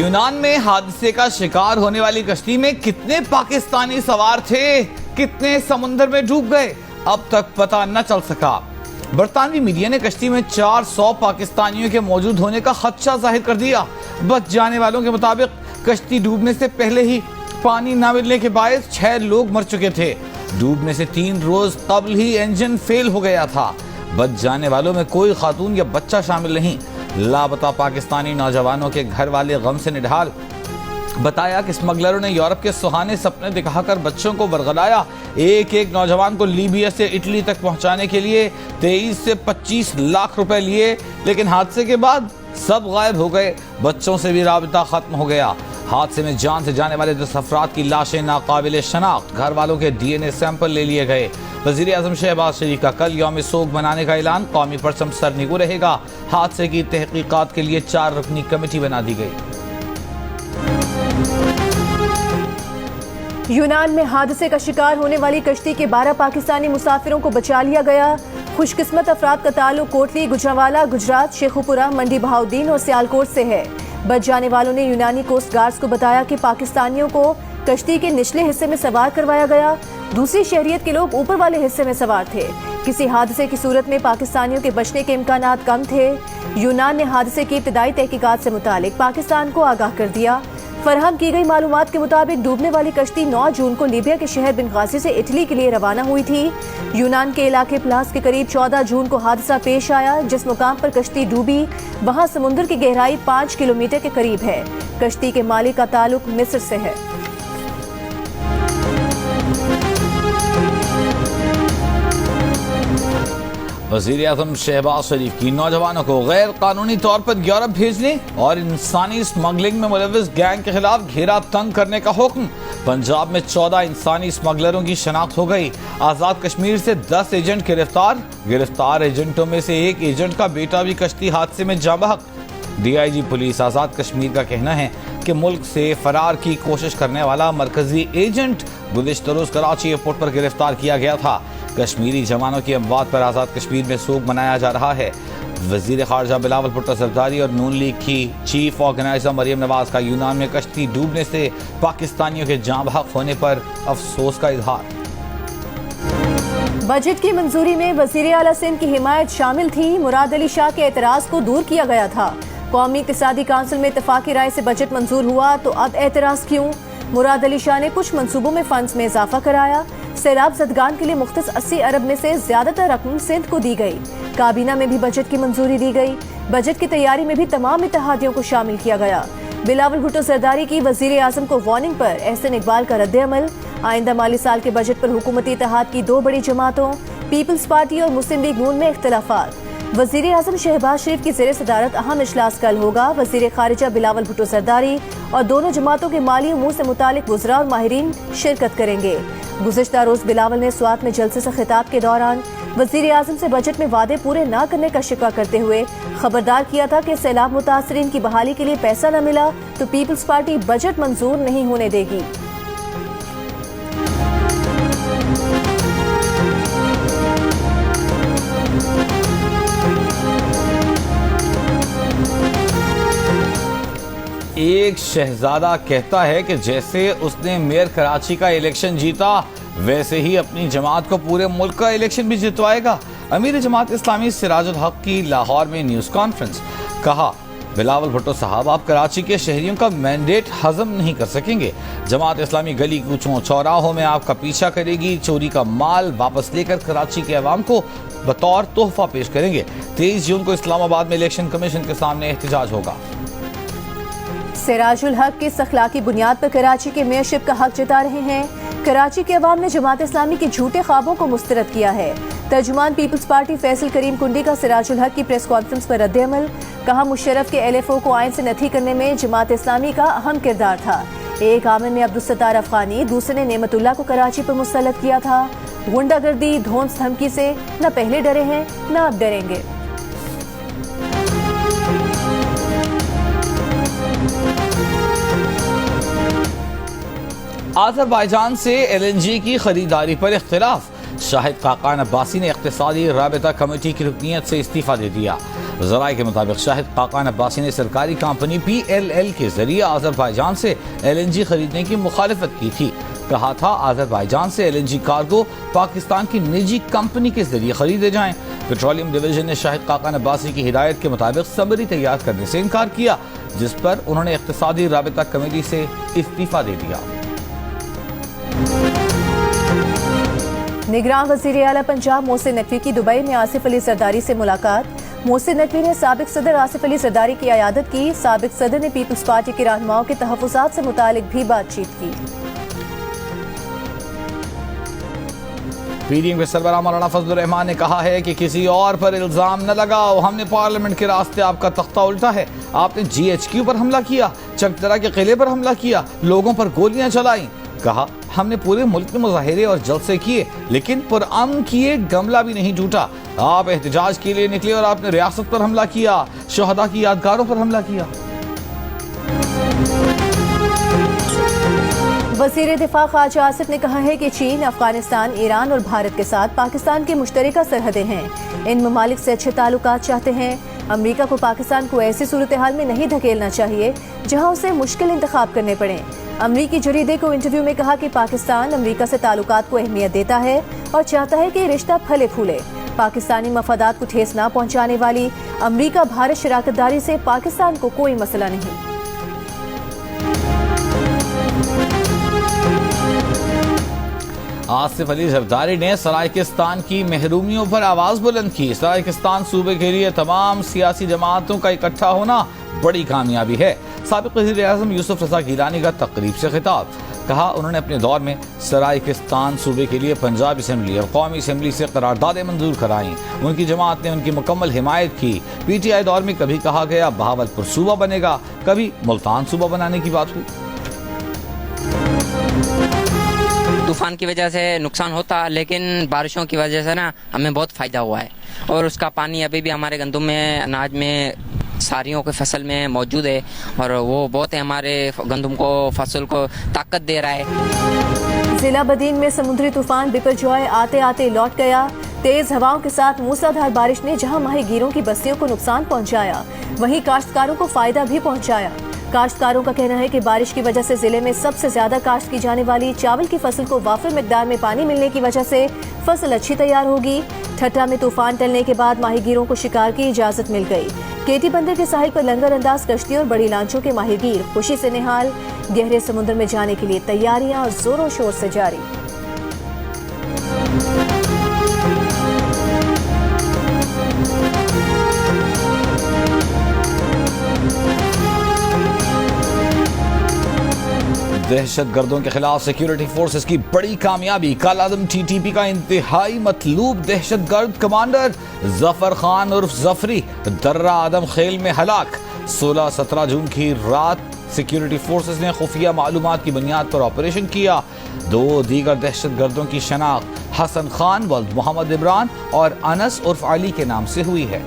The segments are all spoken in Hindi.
यूनान में हादसे का शिकार होने वाली कश्ती में कितने पाकिस्तानी सवार थे, कितने समुद्र में डूब गए, अब तक पता न चल सका। बरतानवी मीडिया ने कश्ती में 400 पाकिस्तानियों के मौजूद होने का खदशा जाहिर कर दिया। बच जाने वालों के मुताबिक कश्ती डूबने से पहले ही पानी न मिलने के बायस 6 लोग मर चुके थे। डूबने से 3 रोज कबल ही इंजन फेल हो गया था। बच जाने वालों में कोई खातून या बच्चा शामिल नहीं। लापता पाकिस्तानी नौजवानों के घर वाले गम से निढाल। बताया कि स्मगलरों ने यूरोप के सुहाने सपने दिखाकर बच्चों को बरगलाया। एक नौजवान को लीबिया से इटली तक पहुंचाने के लिए 23 से 25 लाख रुपए लिए, लेकिन हादसे के बाद सब गायब हो गए। बच्चों से भी राबिता खत्म हो गया। हादसे में जान से जाने वाले 10 अफराद की लाशें नाकाबिले शनाख्त, घर वालों के DNA सैंपल ले लिए गए। वज़ीर आज़म शहबाज शरीफ का कल यौम सोग मनाने का ऐलान। कौमी परचम सरनिगू रहेगा। हादसे की तहकीकात के लिए 4 रुकनी कमेटी बना दी गई। यूनान में हादसे का शिकार होने वाली कश्ती के 12 पाकिस्तानी मुसाफिरों को बचा लिया गया। खुशकिस्मत अफराद का ताल्लुक कोटली, गुजरावाला, गुजरात, शेखुपुरा, मंडी बहाउद्दीन और सियालकोट से है। बच जाने वालों ने यूनानी कोस्ट गार्ड्स को बताया कि पाकिस्तानियों को कश्ती के निचले हिस्से में सवार करवाया गया। दूसरी शहरियत के लोग ऊपर वाले हिस्से में सवार थे। किसी हादसे की सूरत में पाकिस्तानियों के बचने के इम्कानात कम थे। यूनान ने हादसे की इब्तिदाई तहकीकात से मुतालिक पाकिस्तान को आगाह कर दिया। फरहम की गई मालूमात के मुताबिक डूबने वाली कश्ती 9 जून को लीबिया के शहर बिनगाजी से इटली के लिए रवाना हुई थी। यूनान के इलाके प्लास के करीब 14 जून को हादसा पेश आया। जिस मुकाम पर कश्ती डूबी वहां समुद्र की गहराई 5 किलोमीटर के करीब है। कश्ती के मालिक का ताल्लुक मिस्र से है। वज़ीर आज़म शहबाज शरीफ की नौजवानों को गैर कानूनी तौर पर यूरोप भेजने और इंसानी स्मगलिंग में मुलव्विस गैंग के खिलाफ घेरा तंग करने का हुक्म। पंजाब में 14 इंसानी स्मगलरों की शनाख्त हो गई। आज़ाद कश्मीर से 10 एजेंट गिरफ्तार। गिरफ्तार एजेंटों में से एक एजेंट का बेटा भी कश्ती हादसे में जाँ बहक। DIG पुलिस आज़ाद कश्मीर का कहना है कि मुल्क से फरार की कोशिश करने वाला मरकजी एजेंट गुज़िश्ता रोज़ कराची एयरपोर्ट पर गिरफ्तार किया गया था। कश्मीरी जवानों की अमवात पर आज़ाद कश्मीर में सोग मनाया जा रहा है। वज़ीर ख़ारजा बिलावल भुट्टो ज़रदारी और नून लीग की चीफ ऑर्गेनाइजर मरियम नवाज का यूनान में कश्ती डूबने से पाकिस्तानियों के जाँ बहक होने पर अफसोस का इजहार। बजट की मंजूरी में वज़ीर आला सिंध की हिमायत शामिल थी। मुराद अली शाह के एतराज़ को दूर किया गया था। कौमी इक़्तिसादी काउंसिल में इत्तफ़ाक़ी राय से बजट मंजूर हुआ तो अब एतराज़ क्यों? मुराद अली शाह ने कुछ मंसूबों में फंड्स में इजाफा कराया। सैलाब ज़दगान के लिए मुख्तस 80 अरब में से ज्यादातर रकम सिंध को दी गई। काबीना में भी बजट की मंजूरी दी गई। बजट की तैयारी में भी तमाम इत्तेहादियों को शामिल किया गया। बिलावल भुट्टो ज़रदारी की वज़ीर आज़म को वार्निंग पर एहसन इकबाल का रद्द-ए-अमल। आइंदा माली साल के बजट पर हुकूमती इत्तेहाद की 2 बड़ी जमातों पीपल्स पार्टी और मुस्लिम लीग नून में इख्तिलाफात। वज़ीर आज़म शहबाज शरीफ की ज़ेर सदारत अहम इजलास कल होगा। वज़ीर ख़ारिजा बिलावल भुट्टो ज़रदारी और दोनों जमातों के माली उमूर से मुतालिक वज़रा और माहिरीन शिरकत करेंगे। गुज़िश्ता रोज़ बिलावल ने स्वात में जलसे से खिताब के दौरान वज़ीर आज़म से बजट में वादे पूरे न करने का शिकवा करते हुए खबरदार किया था कि सैलाब मुतासरीन की बहाली के लिए पैसा न मिला तो पीपल्स पार्टी बजट मंजूर नहीं होने देगी। एक शहजादा कहता है कि जैसे उसने मेयर कराची का इलेक्शन जीता वैसे ही अपनी जमात को पूरे मुल्क का इलेक्शन भी जितवाएगा। अमीर जमात इस्लामी सिराजुल हक की लाहौर में न्यूज़ कॉन्फ्रेंस। कहा, बिलावल भुट्टो साहब, आप कराची के शहरियों का मैंडेट हजम नहीं कर सकेंगे। जमात इस्लामी गली कूचों चौराहों में आपका पीछा करेगी। चोरी का माल वापस लेकर कराची के अवाम को बतौर तोहफा पेश करेंगे। 23 जून को इस्लामाबाद में इलेक्शन कमीशन के सामने एहतजाज होगा। सिराजुल हक की अखलाकी बुनियाद पर कराची के मेयरशिप का हक जता रहे हैं। कराची के अवाम ने जमात इस्लामी के झूठे ख्वाबों को मुस्तरद किया है। तर्जुमान पीपल्स पार्टी फैसल करीम कुंडी का सिराजुल हक की प्रेस कॉन्फ्रेंस पर रद्द-ए-अमल। कहा, मुशर्रफ के LFO को आइन से नथी करने में जमात इस्लामी का अहम किरदार था। एक आमिर ने अब्दुल सत्तार अफगानी, दूसरे ने नेमतुल्लाह को कराची पर मुसल्लत किया था। गुंडागर्दी, धौंस धमकी से न पहले डरे हैं न अब डरेंगे। आज़रबाईजान से LNG की खरीदारी पर इख्तिलाफ। शाहिद खाकान अब्बासी ने इक़्तिसादी राबिता कमेटी की रुकनियत से इस्तीफा दे दिया। जराये के मुताबिक शाहिद खाकान अब्बासी ने सरकारी कंपनी PLL के जरिए अजरबैजान से LNG खरीदने की मुखालिफत की थी। कहा था अजरबैजान से LNG कार्गो पाकिस्तान की निजी कंपनी के जरिए खरीदे जाएं। पेट्रोलियम डिवीजन ने शाहिद खाकान अब्बासी की हिदायत के मुताबिक समरी तैयार करने से इनकार किया, जिस पर उन्होंने इक्तिसादी राबिता कमेटी से इस्तीफा दे दिया। निगरान वज़ीर आला पंजाब मोहसिन नकवी की दुबई में आसिफ अली जरदारी से मुलाकात। मोहसिन नकवी ने साबिक सदर आसिफ अली जरदारी की अयादत की। साबिक सदर ने पीपल्स पार्टी के रहनुमाओं के तहफ़्फ़ुज़ात से मुतालिक भी बातचीत की। पीडीएम के सरबराह मौलाना फजलुर रहमान ने कहा है कि किसी और पर इल्जाम न लगाओ, हमने पार्लियामेंट के रास्ते आपका तख्ता उल्टा है। आपने GHQ पर हमला किया, चकदरा के किले पर हमला किया, लोगों पर गोलियां चलाई। कहा हमने पूरे मुल्क में मुजाहिरे और जलसे किए, लेकिन पुरअमन किए गमला भी नहीं टूटा। आप एहतजाज के लिए निकले और आपने रियासत पर हमला किया, शहदा की यादगारों पर हमला किया। वज़ीर दिफा ख्वाजा आसिफ ने कहा है कि चीन, अफगानिस्तान, ईरान और भारत के साथ पाकिस्तान की मुश्तरका सरहदें हैं। इन ममालिक से अच्छे ताल्लुकात चाहते हैं। अमरीका को पाकिस्तान को ऐसी सूरत हाल में नहीं धकेलना चाहिए जहां उसे मुश्किल इंतखाब करने पड़े। अमरीकी जरीदे को इंटरव्यू में कहा कि पाकिस्तान अमरीका से ताल्लुकात को अहमियत देता है और चाहता है कि रिश्ता फले फूले। पाकिस्तानी मफादात को ठेस न पहुंचाने वाली अमरीका भारत शराकतदारी से पाकिस्तान को कोई मसला नहीं। आसिफ अली जरदारी ने सरायकिस्तान की महरूमियों पर आवाज बुलंद की। सरायकिस्तान सूबे के लिए तमाम सियासी जमातों का इकट्ठा होना बड़ी कामयाबी है। साबिक वज़ीर आज़म यूसुफ रज़ा गिलानी का तकरीब से खिताब। कहा उन्होंने अपने दौर में सरायकिस्तान सूबे के लिए पंजाब असम्बली और कौमी असम्बली से करारदादें मंजूर कराईं। उनकी जमात ने उनकी मुकम्मल हिमायत की। PTI दौर में कभी कहा गया बहावलपुर सूबा बनेगा, कभी मुल्तान सूबा बनाने की बात हुई। तूफान की वजह से नुकसान होता, लेकिन बारिशों की वजह से ना हमें बहुत फ़ायदा हुआ है और उसका पानी अभी भी हमारे गंदम में, अनाज में, सारियों के फसल में मौजूद है और वो बहुत है हमारे गंदम को, फसल को ताकत दे रहा है। जिला बदीन में समुद्री तूफान बिपरजॉय आते आते लौट गया। तेज हवाओं के साथ मूसलाधार बारिश ने जहां माहीगीरों की बस्तियों को नुकसान पहुंचाया, वहीं काश्तकारों को फायदा भी पहुंचाया। काश्तकारों का कहना है कि बारिश की वजह से जिले में सबसे ज्यादा काश्त की जाने वाली चावल की फसल को वाफिर मिकदार में पानी मिलने की वजह से फसल अच्छी तैयार होगी। ठट्टा में तूफान टलने के बाद माहीगीरों को शिकार की इजाजत मिल गई। केटी बंदर के साहिल पर लंगर अंदाज कश्ती और बड़ी लांचों के माहीगीर खुशी से निहाल। गहरे समुद्र में जाने के लिए तैयारियां जोरों शोर से जारी। दहशतगर्दों के खिलाफ सिक्योरिटी फोर्सेस की बड़ी कामयाबी। कालादम TTP का इंतहाई मतलूब दहशतगर्द कमांडर जफर खान उर्फ जफरी दर्रा आदम खेल में हलाक। 16-17 जून की रात सिक्योरिटी फोर्सेस ने खुफिया मालूमात की बुनियाद पर ऑपरेशन किया। 2 दीगर दहशतगर्दों की शनाख्त हसन खान वल्द मोहम्मद इमरान और अनस उर्फ अली के नाम से हुई है।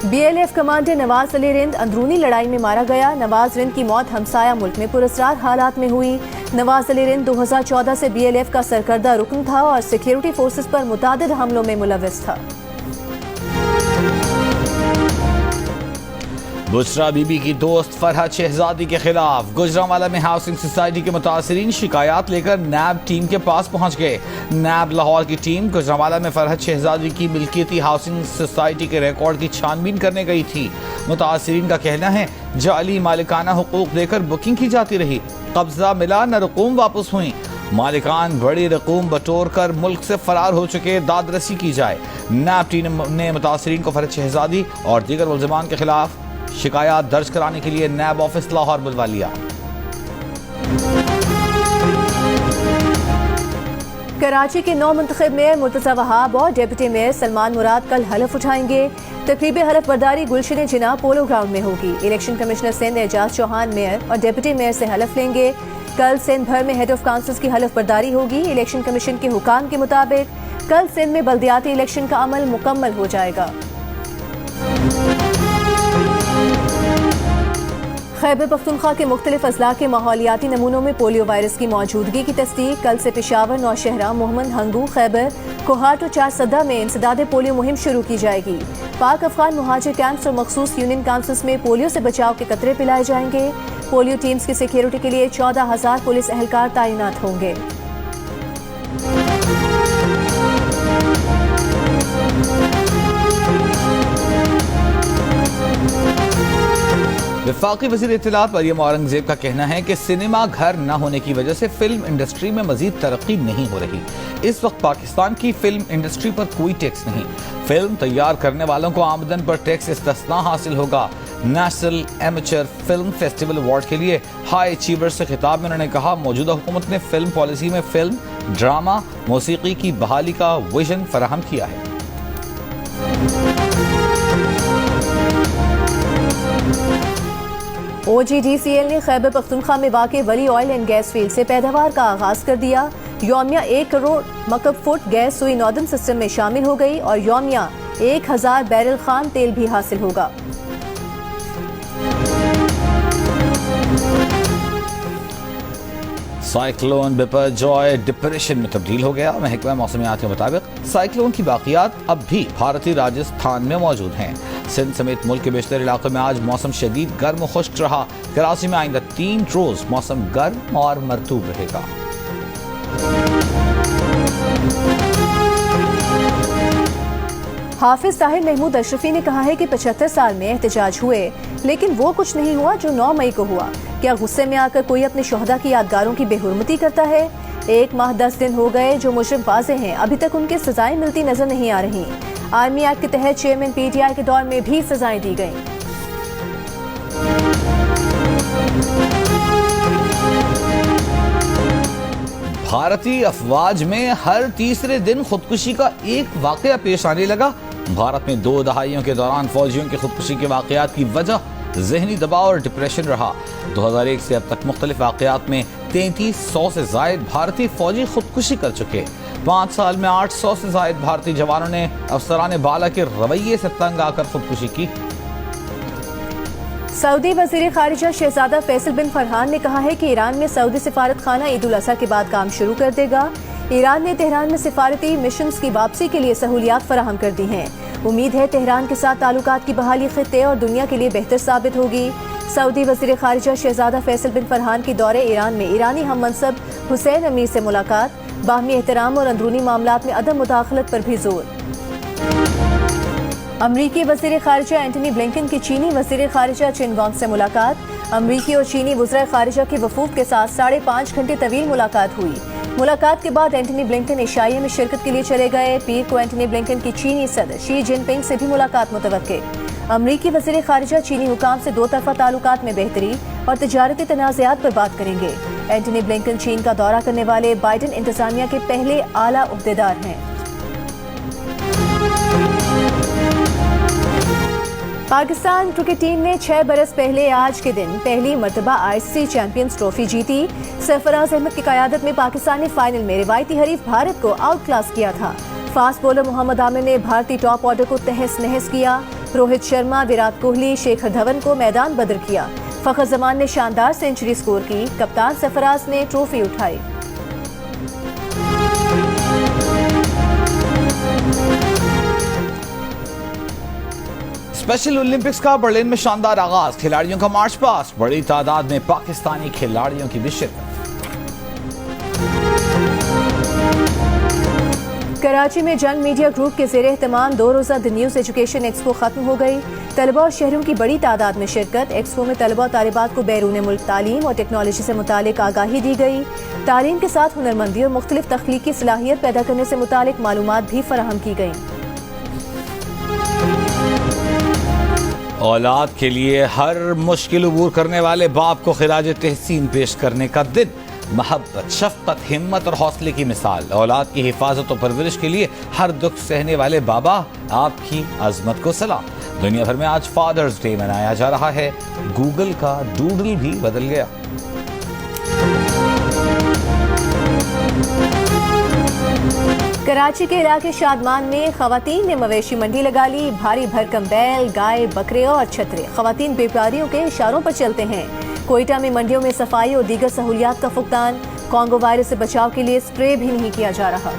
BLF कमांडर नवाज अली रिंद अंदरूनी लड़ाई में मारा गया। नवाज रिंद की मौत हमसाया मुल्क में पुरस्रार हालात में हुई। नवाज अली रिंद 2014 से BLF का सरकर्दा रुकन था और सिक्योरिटी फोर्सेस पर मुतादिद हमलों में मुलव्विस था। बुशरा बीबी की दोस्त फरहत शहजादी के खिलाफ गुजरांवाला में हाउसिंग सोसाइटी के मुतासरीन शिकायत लेकर नैब टीम के पास पहुंच गए। नैब लाहौर की टीम गुजरांवाला में फरहत शहजादी की मिल्कियती हाउसिंग सोसाइटी के रिकॉर्ड की छानबीन करने गई थी। मुतासरीन का कहना है जाली मालिकाना हुकूक देकर बुकिंग की जाती रही, कब्जा मिला न रकूम वापस हुई। मालिकान बड़ी रकूम बटोर कर मुल्क से फरार हो चुके, दादरसी की जाए। नैब टीम ने मुतासरीन को फरहत शहजादी और दीगर मुल्ज़िमान के खिलाफ शिकायत दर्ज कराने के लिए नैब ऑफिस लाहौर बुलवा लिया। कराची के 9 मुंतखब मेयर मुर्तज़ा वहाब और डिप्टी मेयर सलमान मुराद कल हलफ उठाएंगे। तकरीब हलफ बर्दारी गुलशन जिना पोलो ग्राउंड में होगी। Election commissioner Sindh Ejaz Chauhan mayor और डिप्टी मेयर से हलफ लेंगे। कल सिंध भर में हेड ऑफ काउंसिल्स की हलफ बर्दारी होगी। इलेक्शन कमीशन के हुकाम के मुताबिक कल सिंध में बल्दियाती इलेक्शन का अमल मुकम्मल हो जाएगा। खैबर पख्तूनख्वा के मुख्तलिफ अजला के माहौलियाती नमूनों में पोलियो वायरस की मौजूदगी की तस्दीक। कल से पेशावर, नौशहरा, मोहम्मद हंगू, खैबर, कोहाट और चारसदा में इंसदाद पोलियो मुहिम शुरू की जाएगी। पाक अफगान मुहाजिर कैंप्स और मखसूस यूनियन काउंसिल्स में पोलियो से बचाव के कतरे पिलाए जाएंगे। पोलियो टीम्स की सिक्योरिटी के लिए 14,000 पुलिस एहलकार तैनात होंगे। वफाकी वज़ीर इत्तलात मरियम औरंगजेब का कहना है कि सिनेमा घर न होने की वजह से फिल्म इंडस्ट्री में मजीद तरक्की नहीं हो रही। इस वक्त पाकिस्तान की फिल्म इंडस्ट्री पर कोई टैक्स नहीं। फिल्म तैयार करने वालों को आमदन पर टैक्स इस्तिस्ना हासिल होगा। National amateur film festival award के लिए हाई अचीवर्स से खिताब में उन्होंने कहा, मौजूदा हुकूमत ने फिल्म पॉलिसी में फिल्म, ड्रामा, मौसीकी की बहाली का विजन फराहम किया है। OGDCL ने खैबर पख्तूनख्वा में वाक़े वली ऑयल एंड गैस फील्ड से पैदावार का आगाज कर दिया। यौमिया 1 करोड़ मकब फुट गैस सुई नॉर्दर्न सिस्टम में शामिल हो गई और यौमिया 1000 बैरल खाम तेल भी हासिल होगा। साइक्लोन बिपरजॉय डिप्रेशन में तब्दील हो गया। महकमा मौसमियात के मुताबिक साइक्लोन की बाकियात अब भी भारतीय राजस्थान में मौजूद हैं। सिंध समेत मुल्क के बेशतर इलाकों में आज मौसम शदीद गर्म खुश्क रहा। कराची में आइंदा 3 रोज मौसम गर्म और मरतूब रहेगा। हाफिज ताहिर महमूद अशरफी ने कहा है कि 75 साल में एहतजाज हुए, लेकिन वो कुछ नहीं हुआ जो 9 मई को हुआ। क्या गुस्से में आकर कोई अपने शोहदा की यादगारों की बेहुरमती करता है? 1 माह 10 दिन हो गए जो मुजरिम वाज़े हैं, अभी तक उनकी सजाएं मिलती नजर नहीं आ रही। आर्मी एक्ट के तहत चेयरमैन PTI के दौर में भी सजाएं दी गईं। भारतीय अफवाज में हर तीसरे दिन खुदकुशी का एक वाकया पेश आने लगा। भारत में 2 दहाइयों के दौरान फौजियों की खुदकुशी के वाकयात की वजह जहनी दबाव और डिप्रेशन रहा। 2001 से अब तक मुख्तलिफ वाकयात में 3300 से जायद भारतीय फौजी खुदकुशी कर चुके। 5 साल में 800 से जायद भारतीय जवानों ने अफसरान बाला के रवैये से तंग आकर खुदकुशी की। सऊदी वजीर खारिजा शहजादा फैसल बिन फरहान ने कहा है कि ईरान में सऊदी सिफारत खाना ईद उल अज़हा के बाद काम शुरू कर देगा। ईरान ने तेहरान में सिफारती मिशंस की वापसी के लिए सहूलियात फराहम कर दी हैं। उम्मीद है तेहरान के साथ ताल्लुकात की बहाली खित्ते और दुनिया के लिए बेहतर साबित होगी। सऊदी वजीर खारिजा शहजादा फैसल बिन फरहान की दौरे ईरान में ईरानी हम मनसब हुसैन अमीर से मुलाकात, बाहमी एहतराम और अंदरूनी मामलात में अदम मुदाखलत पर भी जोर। अमरीकी वजीर खारिजा एंटनी ब्लिंकन की चीनी वजीर खारिजा चिनगोंग से मुलाकात। अमरीकी और चीनी वज़राए खारिजा के वफूद के साथ 5.5 घंटे तवील मुलाकात हुई। मुलाकात के बाद एंटनी ब्लिंकन एशिया में शिरकत के लिए चले गए। पीर को एंटनी ब्लिंकन की चीनी सदर शी जिनपिंग से भी मुलाकात मुतवक्के। अमरीकी वजीर खारिजा चीनी हुकाम से 2 तरफा ताल्लुकात में बेहतरी और तजारती तनाज़ात पर बात करेंगे। एंटनी ब्लिंकन चीन का दौरा करने वाले बाइडन इंतजामिया के पहले आला उहदेदार हैं। पाकिस्तान क्रिकेट टीम ने 6 बरस पहले आज के दिन पहली मरतबा ICC चैंपियंस ट्रॉफी जीती। सरफराज अहमद की क़यादत में पाकिस्तान ने फाइनल में रिवायती हरीफ भारत को आउट क्लास किया था। फास्ट बॉलर मोहम्मद आमिर ने भारतीय टॉप ऑर्डर को तहस नहस किया। रोहित शर्मा, विराट कोहली, शेखर धवन को मैदान बदर किया। फखर जमान ने शानदार सेंचुरी स्कोर की। कप्तान सरफराज ने ट्रॉफी उठाई। स्पेशल ओलंपिक्स का बर्लिन में शानदार आगाज, खिलाड़ियों का मार्च पास्ट, बड़ी तादाद में पाकिस्तानी खिलाड़ियों की भी शिरकत। कराची में जंग मीडिया ग्रुप के ज़ेरे एहतमाम 2 रोज़ा द न्यूज़ एजुकेशन एक्सपो खत्म हो गई। तलबा और शहरों की बड़ी तादाद में शिरकत। एक्सपो में तलबा और तालिबात को बैरून मुल्क तालीम और टेक्नोलॉजी से मुतालिक आगाही दी गई। तालीम के साथ हुनरमंदी और मुख्तलिफ तख्लीकी सलाहियत पैदा करने से मुतालिक मालूमात भी फराहम की गई। औलाद के लिए हर मुश्किल अबूर करने वाले बाप को खिराज तहसीन पेश करने का दिन। मोहब्बत, शफकत, हिम्मत और हौसले की मिसाल। औलाद की हिफाजत और परवरिश के लिए हर दुख सहने वाले बाबा, आपकी अजमत को सलाम। दुनिया भर में आज फादर्स डे मनाया जा रहा है। गूगल का डूडल भी बदल गया। कराची के इलाके शादमान में खवातीन ने मवेशी मंडी लगा ली। भारी भरकम बैल, गाय, बकरे और छतरे खवातीन व्यापारियों के इशारों पर चलते हैं। कोयटा में मंडियों में सफाई और दीगर सहूलियात का फुकदान। कॉन्गो वायरस से बचाव के लिए स्प्रे भी नहीं किया जा रहा।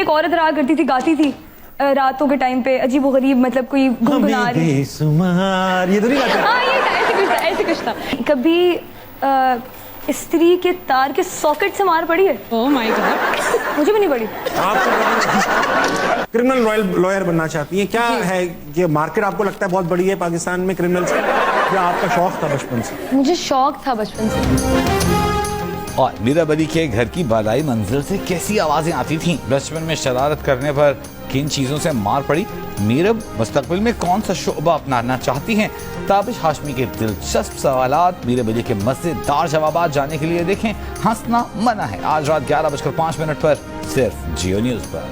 एक औरत रहा करती थी, गाती थी रातों के टाइम पे, अजीब व गरीब, मतलब कोई गुनगुना रही। ये तो नहीं गाते। हाँ, ये ऐसे कुछ था। कभी स्त्री के तार के सॉकेट से मार पड़ी है? ओह माय गॉड, मुझे भी नहीं पड़ी। आप क्रिमिनल लॉयर बनना चाहती हैं, क्या है ये मार्केट आपको लगता है बहुत बड़ी है पाकिस्तान में क्रिमिनल्स, या आपका शौक था बचपन से? मुझे शौक था बचपन से। और मीरब अली के घर की बालाई मंजिल से कैसी आवाजें आती थीं। बचपन में शरारत करने पर किन चीजों से मार पड़ी। मीरब मुस्तकबिल में कौन सा शोबा अपनाना चाहती हैं। ताबिश हाशमी के दिलचस्प सवालात, मीरब अली के मजेदार जवाबात जानने के लिए देखें हंसना मना है, आज रात 11:05 पर सिर्फ जियो न्यूज पर।